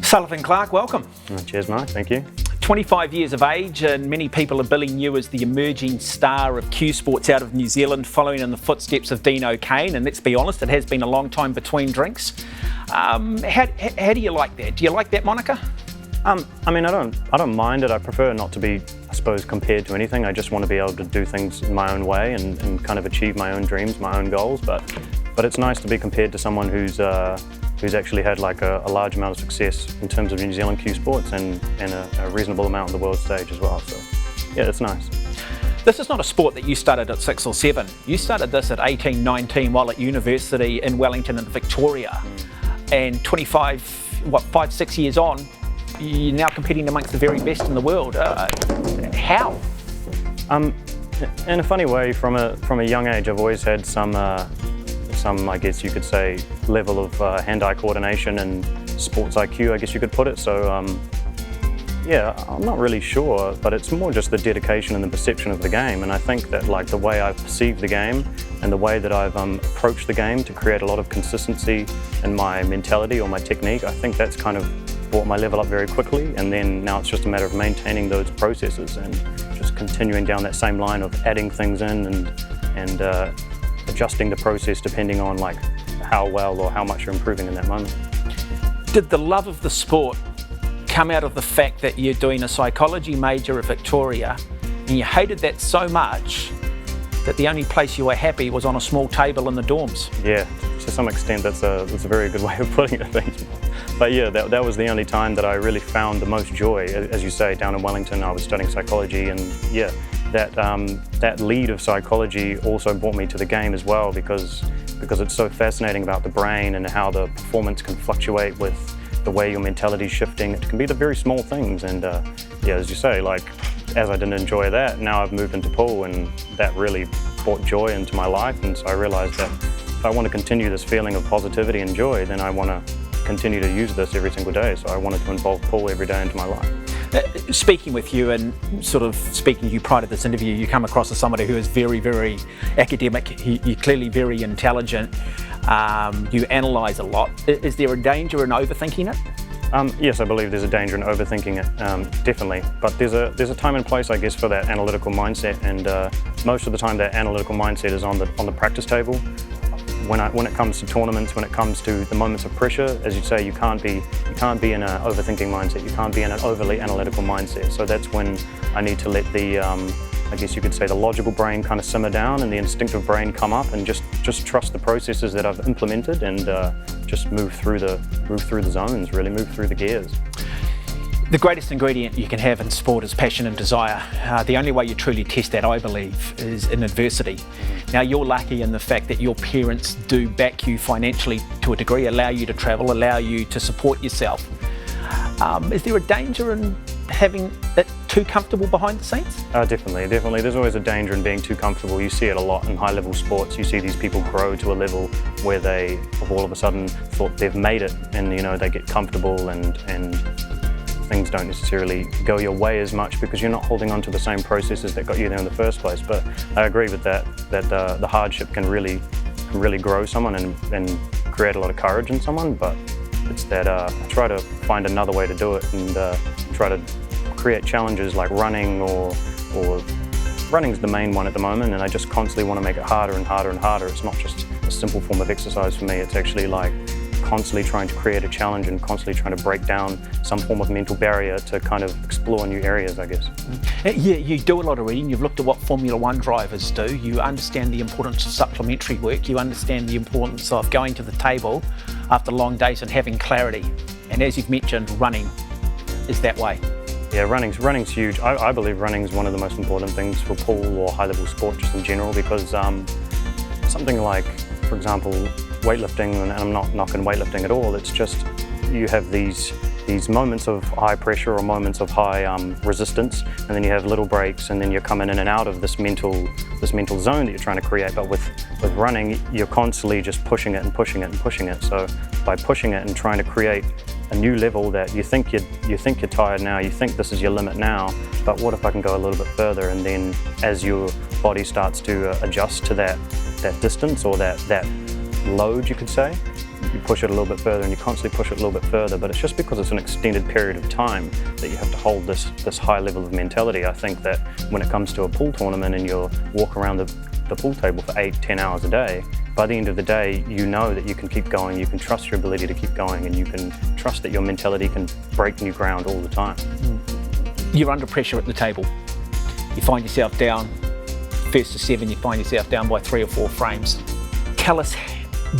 Sullivan Clark, welcome. Cheers, Mark. Thank you. 25 years of age, and many people are billing you as the emerging star of Q Sports out of New Zealand, following in the footsteps of Dean O'Kane. And let's be honest, it has been a long time between drinks. How do you like that? Do you like that moniker? I don't mind it. I prefer not to be, I suppose, compared to anything. I just want to be able to do things in my own way and kind of achieve my own dreams, my own goals. But it's nice to be compared to someone who's actually had like a large amount of success in terms of New Zealand Q Sports and a reasonable amount on the world stage as well. So yeah, it's nice. This is not a sport that you started at 6 or 7. You started this at 18, 19 while at university in Wellington and Victoria. And 5, 6 years on, you're now competing amongst the very best in the world. How? In a funny way, from a young age, I've always had some, I guess you could say, level of hand-eye coordination and sports IQ, I guess you could put it. So yeah, I'm not really sure, but it's more just the dedication and the perception of the game. And I think that like the way I've perceived the game and the way that I've approached the game to create a lot of consistency in my mentality or my technique, I think that's kind of brought my level up very quickly. And then now it's just a matter of maintaining those processes and just continuing down that same line of adding things in and adjusting the process depending on like how well or how much you're improving in that moment. Did the love of the sport come out of the fact that you're doing a psychology major at Victoria and you hated that so much that the only place you were happy was on a small table in the dorms? Yeah, to some extent that's a very good way of putting it, I think. But yeah, that was the only time that I really found the most joy. As you say, down in Wellington I was studying psychology, and yeah, that lead of psychology also brought me to the game as well, because it's so fascinating about the brain and how the performance can fluctuate with the way your mentality's shifting. It can be the very small things, and yeah, as you say, like as I didn't enjoy that, now I've moved into pool, and that really brought joy into my life. And so I realized that if I want to continue this feeling of positivity and joy, then I want to continue to use this every single day. So I wanted to involve pool every day into my life. Speaking with you and sort of speaking to you prior to this interview, you come across as somebody who is very, very academic. You're clearly very intelligent. You analyse a lot. Is there a danger in overthinking it? Yes, I believe there's a danger in overthinking it, definitely. But there's a time and place, I guess, for that analytical mindset, and most of the time that analytical mindset is on the practice table. When it comes to tournaments, when it comes to the moments of pressure, as you say, you can't be in an overthinking mindset. You can't be in an overly analytical mindset. So that's when I need to let the, I guess you could say, the logical brain kind of simmer down and the instinctive brain come up, and just trust the processes that I've implemented, and just move through the zones, really move through the gears. The greatest ingredient you can have in sport is passion and desire. The only way you truly test that, I believe, is in adversity. Now, you're lucky in the fact that your parents do back you financially to a degree, allow you to travel, allow you to support yourself. Is there a danger in having it too comfortable behind the scenes? Definitely. There's always a danger in being too comfortable. You see it a lot in high-level sports. You see these people grow to a level where they have all of a sudden thought they've made it, and they get comfortable and things don't necessarily go your way as much because you're not holding on to the same processes that got you there in the first place. But I agree with that the hardship can really grow someone and create a lot of courage in someone. But it's that I try to find another way to do it, and try to create challenges like running, or running's the main one at the moment, and I just constantly want to make it harder and harder and harder. It's not just a simple form of exercise for me. It's actually like constantly trying to create a challenge and constantly trying to break down some form of mental barrier to kind of explore new areas, I guess. Yeah, you do a lot of reading. You've looked at what Formula One drivers do. You understand the importance of supplementary work. You understand the importance of going to the table after long days and having clarity. And as you've mentioned, running is that way. Yeah, running's huge. I believe running's one of the most important things for pool or high-level sport just in general, because something like, for example, weightlifting, and I'm not knocking weightlifting at all, it's just you have these moments of high pressure or moments of high resistance, and then you have little breaks, and then you're coming in and out of this mental zone that you're trying to create. But with running, you're constantly just pushing it and pushing it and pushing it. So by pushing it and trying to create a new level that you think you're tired now, you think this is your limit now, but what if I can go a little bit further? And then as your body starts to adjust to that distance or that load, you could say, you push it a little bit further and you constantly push it a little bit further, but it's just because it's an extended period of time that you have to hold this high level of mentality. I think that when it comes to a pool tournament and you'll walk around the pool table for 8-10 hours a day, by the end of the day, you know that you can keep going, you can trust your ability to keep going, and you can trust that your mentality can break new ground all the time. You're under pressure at the table. You find yourself down, first to 7, you find yourself down by 3 or 4 frames. Tell us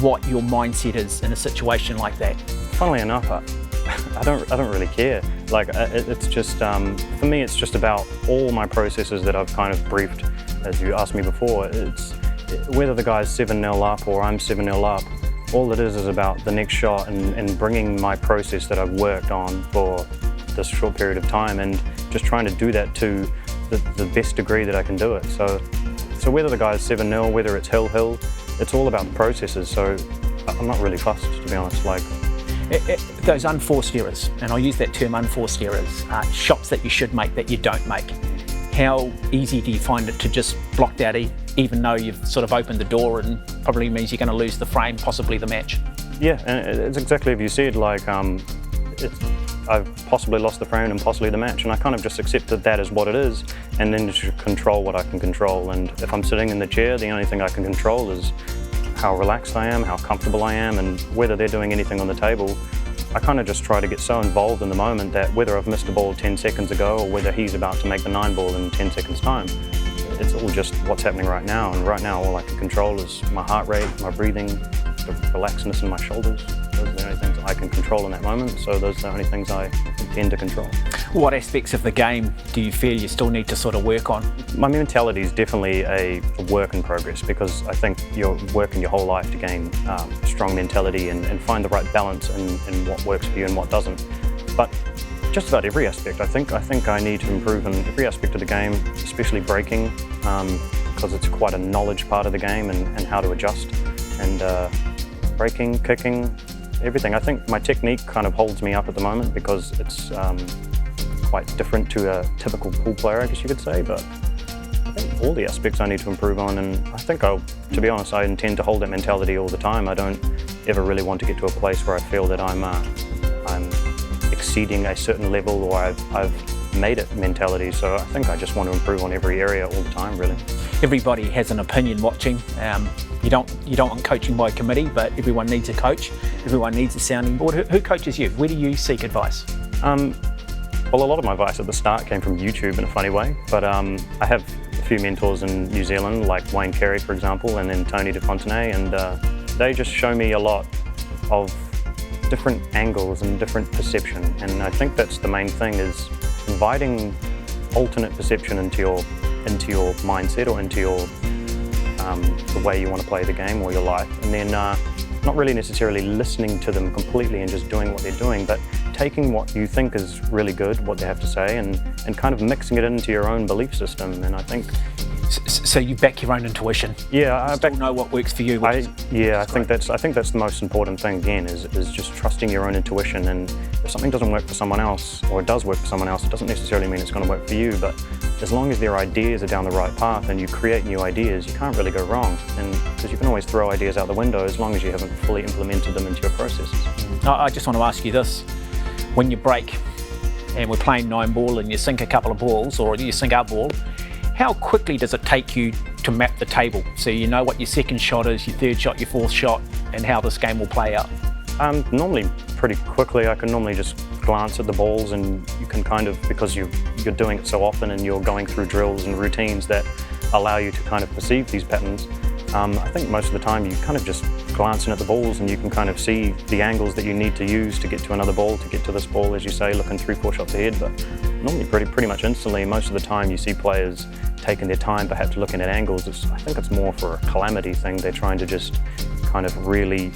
what your mindset is in a situation like that. Funnily enough, I don't really care. Like, it's just, for me, it's just about all my processes that I've kind of briefed, as you asked me before. It's whether the guy's 7-0 up or I'm 7-0 up, all it is about the next shot and bringing my process that I've worked on for this short period of time and just trying to do that to the best degree that I can do it. So whether the guy's 7-0, whether it's hill, it's all about the processes. So I'm not really fussed, to be honest. Like, those unforced errors, and I'll use that term, unforced errors, shots that you should make that you don't make. How easy do you find it to just block that even though you've sort of opened the door and probably means you're going to lose the frame, possibly the match? Yeah, and it's exactly as you said, like I've possibly lost the frame and possibly the match, and I kind of just accepted that as what it is, and then just control what I can control. And if I'm sitting in the chair, the only thing I can control is how relaxed I am, how comfortable I am, and whether they're doing anything on the table. I kind of just try to get so involved in the moment that whether I've missed a ball 10 seconds ago or whether he's about to make the 9 ball in 10 seconds time, it's all just what's happening right now. And right now all I can control is my heart rate, my breathing, the relaxedness in my shoulders. Those are the only things I can control in that moment, so those are the only things I intend to control. What aspects of the game do you feel you still need to sort of work on? My mentality is definitely a work in progress, because I think you're working your whole life to gain strong mentality and find the right balance in what works for you and what doesn't. But just about every aspect, I think I need to improve in every aspect of the game, especially breaking, because it's quite a knowledge part of the game and how to adjust. And breaking, kicking, everything. I think my technique kind of holds me up at the moment because it's quite different to a typical pool player, I guess you could say, but I think all the aspects I need to improve on, and I think to be honest, I intend to hold that mentality all the time. I don't ever really want to get to a place where I feel that I'm exceeding a certain level or I've made it mentality, so I think I just want to improve on every area all the time, really. Everybody has an opinion watching. You don't want coaching by committee, but everyone needs a coach. Everyone needs a sounding board. Who coaches you? Where do you seek advice? Well, a lot of my advice at the start came from YouTube in a funny way, but I have a few mentors in New Zealand, like Wayne Carey, for example, and then Tony DeFontenay, and they just show me a lot of different angles and different perception, and I think that's the main thing, is inviting alternate perception into your mindset or into your the way you want to play the game or your life, and then not really necessarily listening to them completely and just doing what they're doing, but taking what you think is really good, what they have to say, and kind of mixing it into your own belief system. And I think... So you back your own intuition? Yeah, I still know what works for you. I think that's the most important thing, again, is just trusting your own intuition. And if something doesn't work for someone else, or it does work for someone else, it doesn't necessarily mean it's going to work for you, but as long as their ideas are down the right path and you create new ideas, you can't really go wrong. And because you can always throw ideas out the window as long as you haven't fully implemented them into your processes. I just want to ask you this. When you break and we're playing 9 ball and you sink a couple of balls, or you sink our ball, how quickly does it take you to map the table so you know what your second shot is, your third shot, your fourth shot, and how this game will play out? Normally pretty quickly. I can normally just glance at the balls, and you can kind of, because you're doing it so often and you're going through drills and routines that allow you to kind of perceive these patterns. I think most of the time you kind of just glancing at the balls and you can kind of see the angles that you need to use to get to another ball, to get to this ball, as you say, looking 3-4 shots ahead. But normally pretty much instantly. Most of the time you see players taking their time, perhaps looking at angles. I think it's more for a calamity thing. They're trying to just kind of really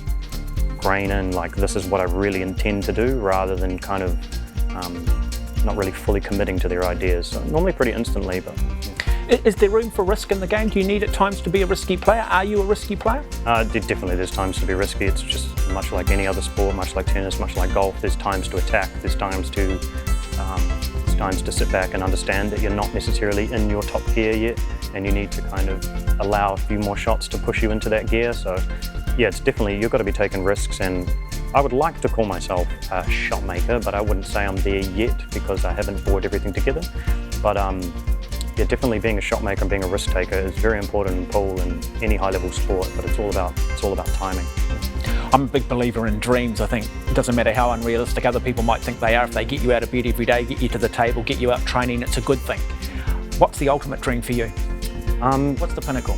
grain in, like, this is what I really intend to do, rather than kind of not really fully committing to their ideas. So normally pretty instantly, but... Is there room for risk in the game? Do you need at times to be a risky player? Are you a risky player? Definitely there's times to be risky. It's just much like any other sport, much like tennis, much like golf. There's times to attack, there's times to sit back and understand that you're not necessarily in your top gear yet, and you need to kind of allow a few more shots to push you into that gear. So yeah, it's definitely, you've got to be taking risks, and I would like to call myself a shot maker, but I wouldn't say I'm there yet because I haven't brought everything together. But yeah, definitely being a shot maker and being a risk taker is very important in pool and any high level sport, but it's all about timing. I'm a big believer in dreams. I think it doesn't matter how unrealistic other people might think they are. If they get you out of bed every day, get you to the table, get you out training, it's a good thing. What's the ultimate dream for you? What's the pinnacle?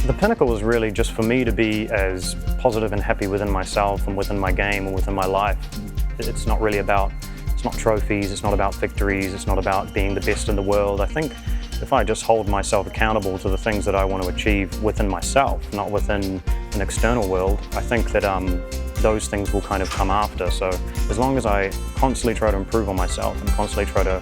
The pinnacle is really just for me to be as positive and happy within myself and within my game and within my life. It's not really about, it's not trophies, it's not about victories, it's not about being the best in the world. I think if I just hold myself accountable to the things that I want to achieve within myself, not within an external world, I think that those things will kind of come after. So as long as I constantly try to improve on myself and constantly try to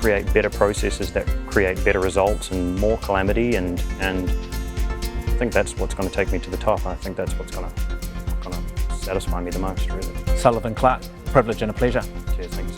create better processes that create better results and more calamity, and I think that's what's going to take me to the top. I think that's what's going to satisfy me the most, really. Sullivan Clark, privilege and a pleasure. Cheers, thank you.